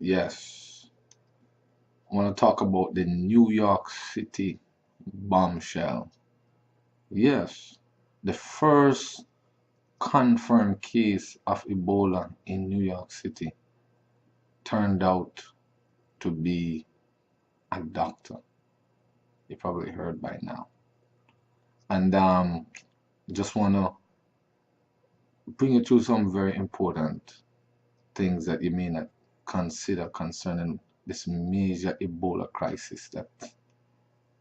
Yes, I want to talk about the New York City bombshell. Yes, the first confirmed case of Ebola in New York City turned out to be a doctor. You probably heard by now. And just want to bring you through some very important things that you may not consider concerning this major Ebola crisis that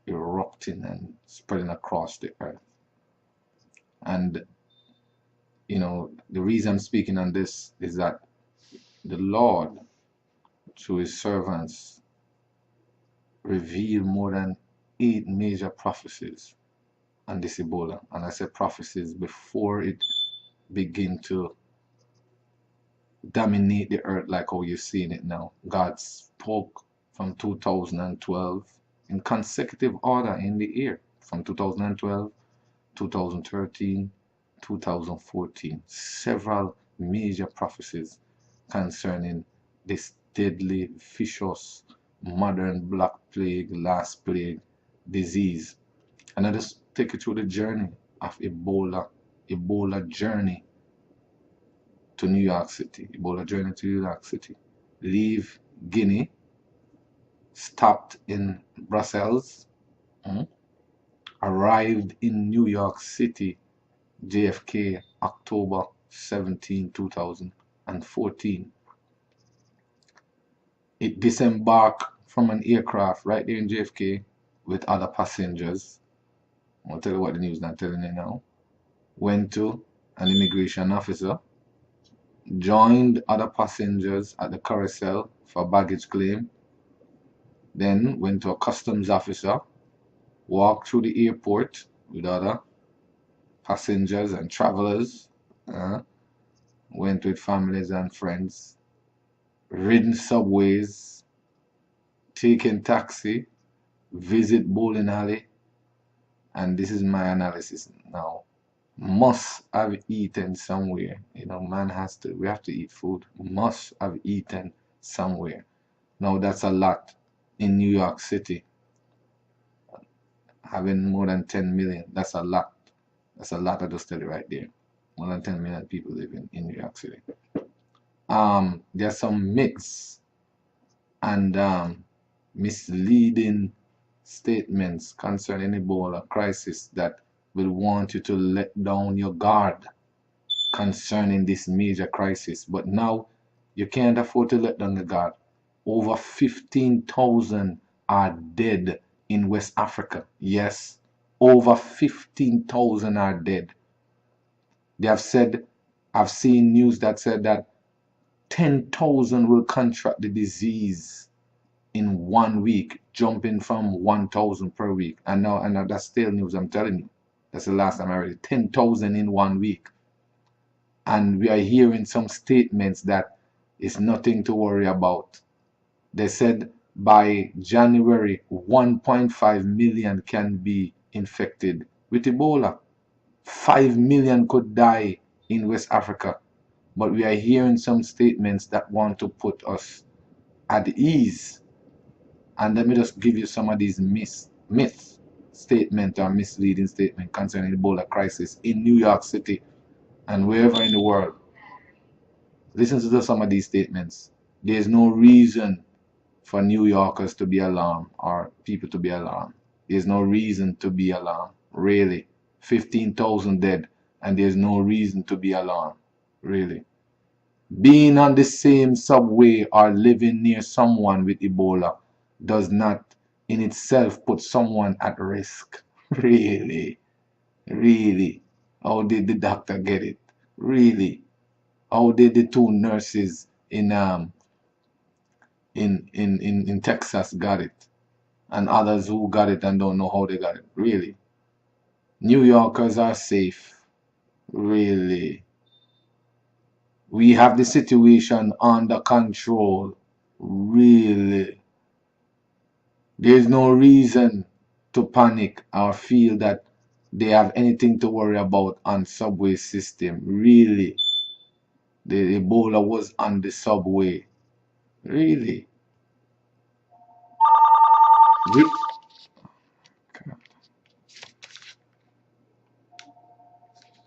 erupting and spreading across the earth. And the reason I'm speaking on this is that the Lord, through his servants, revealed more than 8 major prophecies on this Ebola. And I said prophecies before it began to dominate the earth like how you're seeing it now. God spoke from 2012 in consecutive order in the year, from 2012, 2013, 2014. Several major prophecies concerning this deadly, vicious, modern black plague, last plague disease. And I just take you through the journey of Ebola journey to New York City. Ebola journey to New York City. Leave Guinea, stopped in Brussels, arrived in New York City, JFK, October 17, 2014. It disembarked from an aircraft right there in JFK with other passengers. I'll tell you what the news is not telling you now. Went to an immigration officer, joined other passengers at the carousel for baggage claim, then went to a customs officer, walked through the airport with other passengers and travelers, went with families and friends, ridden subways, taken taxi, visit bowling alley, and this is my analysis now. Must have eaten somewhere. Man we have to eat food. Must have eaten somewhere. Now that's a lot in New York City. Having more than 10 million, that's a lot. That's a lot of the study right there. More than 10 million people living in New York City. There's some myths and misleading statements concerning Ebola crisis that will want you to let down your guard concerning this major crisis. But now you can't afford to let down the guard. Over 15,000 are dead in West Africa. Yes, over 15,000 are dead. They have said, I've seen news that said that 10,000 will contract the disease in 1 week, jumping from 1,000 per week. And now that's still news, I'm telling you. That's the last time I read it. 10,000 in 1 week. And we are hearing some statements that it's nothing to worry about. They said by January, 1.5 million can be infected with Ebola. 5 million could die in West Africa. But we are hearing some statements that want to put us at ease. And let me just give you some of these myth statement or misleading statement concerning the Ebola crisis in New York City and wherever in the world. Listen to some of these statements. There's no reason for New Yorkers to be alarmed or people to be alarmed. There's no reason to be alarmed, really. 15,000 dead, and there's no reason to be alarmed, really. Being on the same subway or living near someone with Ebola does not in itself put someone at risk. Really, really. How did the doctor get it? Really. How did the two nurses in Texas got it? And others who got it and don't know how they got it. Really. New Yorkers are safe. Really. We have the situation under control. Really. There's no reason to panic or feel that they have anything to worry about on subway system. Really. The Ebola was on the subway. Really?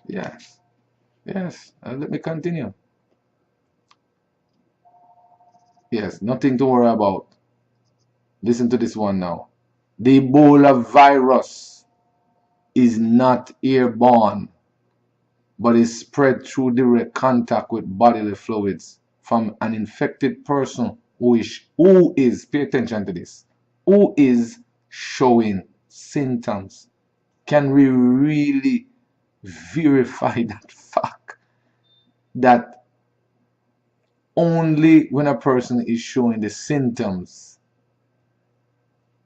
Yes. Yes. Let me continue. Yes. Nothing to worry about. Listen to this one now. The Ebola virus is not airborne, but is spread through direct contact with bodily fluids from an infected person who is, pay attention to this, who is showing symptoms. Can we really verify that fact? That only when a person is showing the symptoms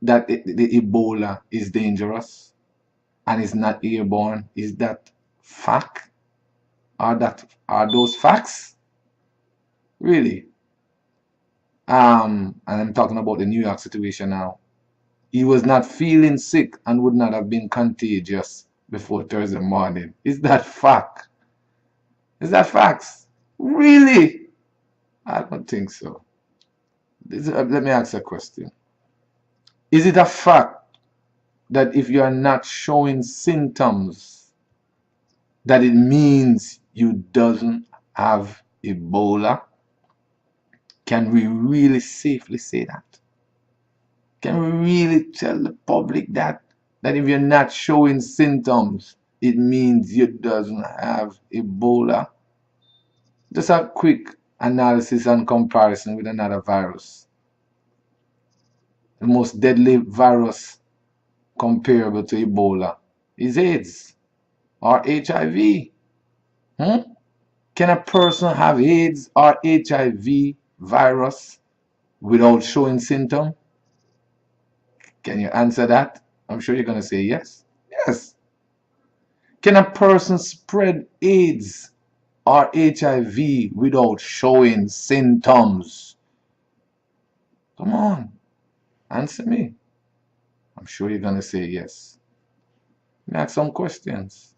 that the Ebola is dangerous and is not airborne? Is that fact? Are those facts? Really? And I'm talking about the New York situation now. He was not feeling sick and would not have been contagious before Thursday morning. Is that fact? Is that facts? Really? I don't think so. Let me ask a question. Is it a fact that if you are not showing symptoms, that it means you doesn't have Ebola? Can we really safely say that? Can we really tell the public that if you're not showing symptoms, it means you doesn't have Ebola? Just a quick analysis and comparison with another virus. The most deadly virus comparable to Ebola is AIDS or HIV. Can a person have AIDS or HIV virus without showing symptom? Can you answer that? I'm sure you're going to say yes. Yes. Can a person spread AIDS or HIV without showing symptoms? Come on. Answer me. I'm sure you're going to say yes. Let me ask some questions.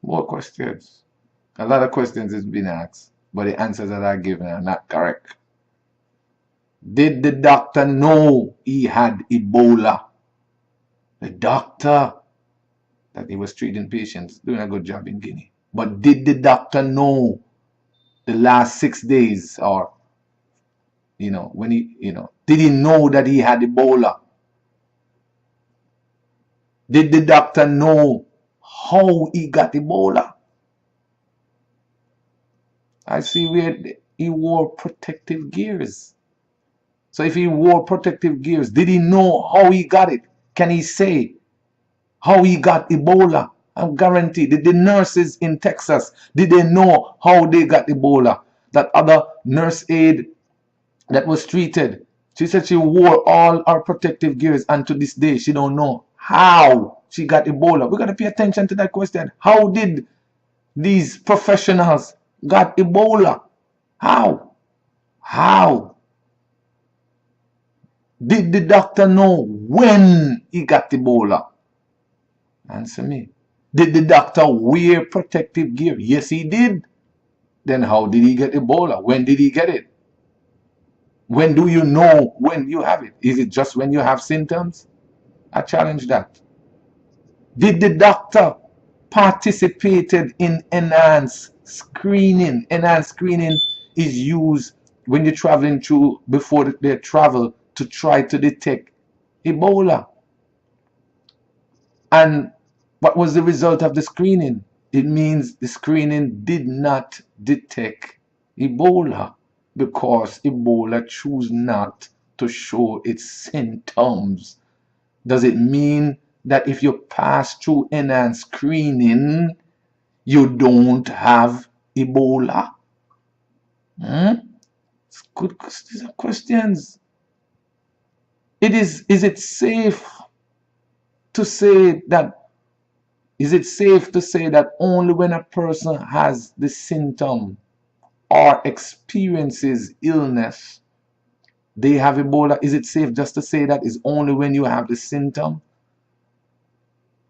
More questions. A lot of questions has been asked, but the answers that are given are not correct. Did the doctor know he had Ebola? The doctor that he was treating patients, doing a good job in Guinea. But did the doctor know the last 6 days, or when did he know that he had Ebola? Did the doctor know how he got Ebola? I see where he wore protective gears. So if he wore protective gears, did he know how he got it? Can he say how he got Ebola? I'm guaranteed. Did the nurses in Texas, did they know how they got Ebola? That other nurse aide that was treated, she said she wore all her protective gears, and to this day she don't know how she got Ebola. We got to pay attention to that question. How did these professionals got Ebola? How? How? Did the doctor know when he got Ebola? Answer me. Did the doctor wear protective gear? Yes, he did. Then how did he get Ebola? When did he get it? When do you know when you have it? Is it just when you have symptoms? I challenge that. Did the doctor participated in enhanced screening? Enhanced screening is used when you're traveling through, before they travel, to try to detect Ebola. And what was the result of the screening? It means the screening did not detect Ebola, because Ebola choose not to show its symptoms. Does it mean that if you pass through enhanced screening, you don't have Ebola? It's good. These are questions. Is it safe to say that? Is it safe to say that only when a person has the symptom or experiences illness, they have Ebola? Is it safe just to say that is only when you have the symptom?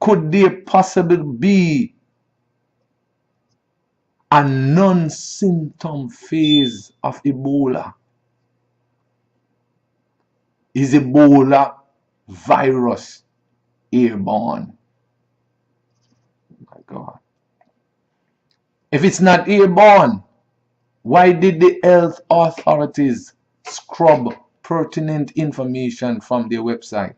Could there possibly be a non-symptom phase of Ebola? Is Ebola virus airborne? My God. If it's not airborne, why did the health authorities scrub pertinent information from their website?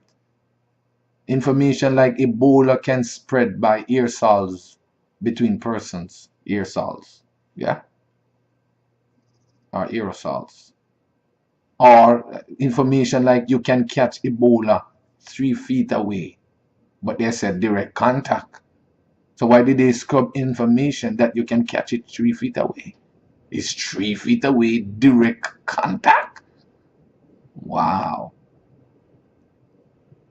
Information like Ebola can spread by aerosols between persons. Aerosols. Yeah? Or aerosols. Or information like you can catch Ebola 3 feet away. But they said direct contact. So why did they scrub information that you can catch it 3 feet away? Is 3 feet away direct contact? Wow.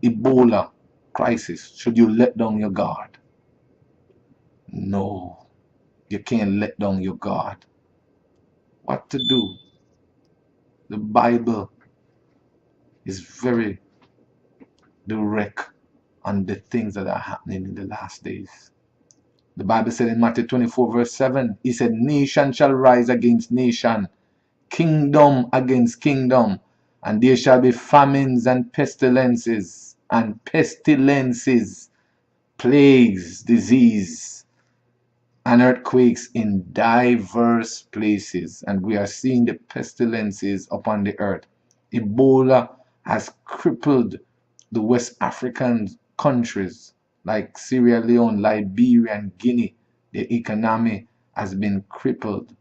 Ebola crisis. Should you let down your guard? No. You can't let down your guard. What to do? The Bible is very direct on the things that are happening in the last days. The Bible said in Matthew 24 verse 7, he said, nation shall rise against nation, kingdom against kingdom, and there shall be famines and pestilences, plagues, disease, and earthquakes in diverse places. And we are seeing the pestilences upon the earth. Ebola has crippled the West African countries like Sierra Leone, Liberia, and Guinea. The economy has been crippled.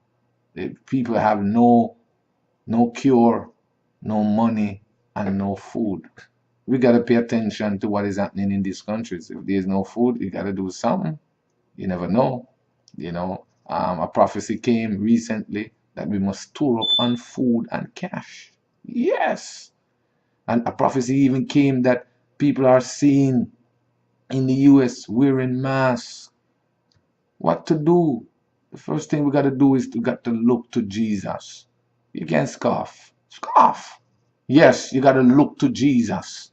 The people have no cure, no money, and no food. We got to pay attention to what is happening in these countries. If there's no food, you got to do something. You never know. A prophecy came recently that we must store up on food and cash. Yes. And a prophecy even came that people are seen in the US wearing masks. What to do? The first thing we got to do is to look to Jesus. You can't scoff. Scoff. Yes, you got to look to Jesus.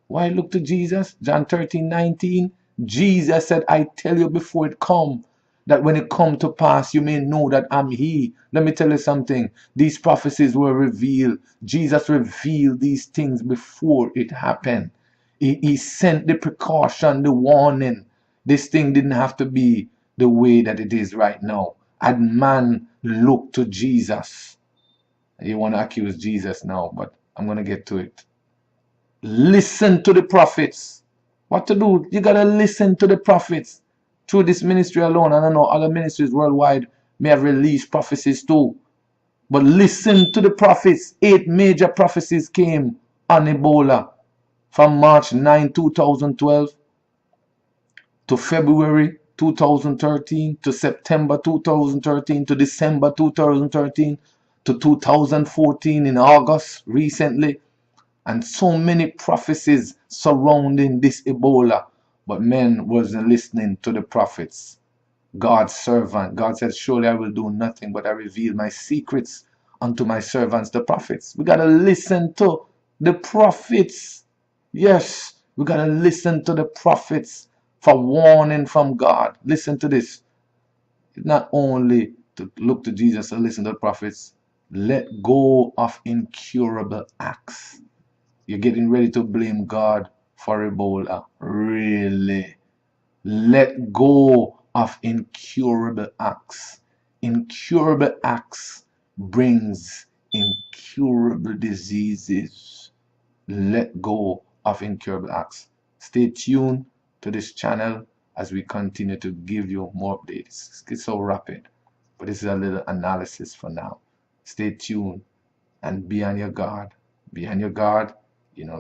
Why look to Jesus? John 13:19. Jesus said, I tell you before it come, that when it come to pass, you may know that I'm he. Let me tell you something. These prophecies were revealed. Jesus revealed these things before it happened. He sent the precaution, the warning. This thing didn't have to be the way that it is right now. And man looked to Jesus. You want to accuse Jesus now, but I'm going to get to it. Listen to the prophets. What to do? You got to listen to the prophets. Through this ministry alone, I don't know, other ministries worldwide may have released prophecies too. But listen to the prophets. 8 major prophecies came on Ebola from March 9, 2012 to February 2013 to September 2013 to December 2013 to 2014 in August recently. And so many prophecies surrounding this Ebola. But men wasn't listening to the prophets. God's servant. God said, surely I will do nothing but I reveal my secrets unto my servants, the prophets. We got to listen to the prophets. Yes, we got to listen to the prophets for warning from God. Listen to this. It's not only to look to Jesus and listen to the prophets. Let go of incurable acts. You're getting ready to blame God for Ebola. Really? Let go of incurable acts. Incurable acts brings incurable diseases. Let go of incurable acts. Stay tuned to this channel as we continue to give you more updates. It's so rapid, but this is a little analysis for now. Stay tuned and be on your guard. Be on your guard.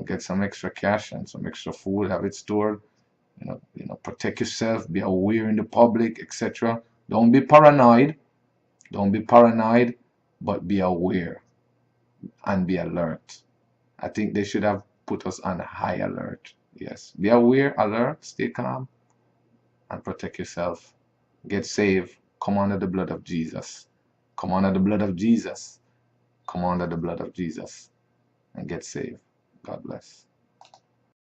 Get some extra cash and some extra food, have it stored. Protect yourself, be aware in the public, etc. Don't be paranoid. Don't be paranoid, but be aware and be alert. I think they should have put us on high alert. Yes. Be aware, alert, stay calm, and protect yourself. Get saved. Come under the blood of Jesus. Come under the blood of Jesus. Come under the blood of Jesus and get saved. God bless.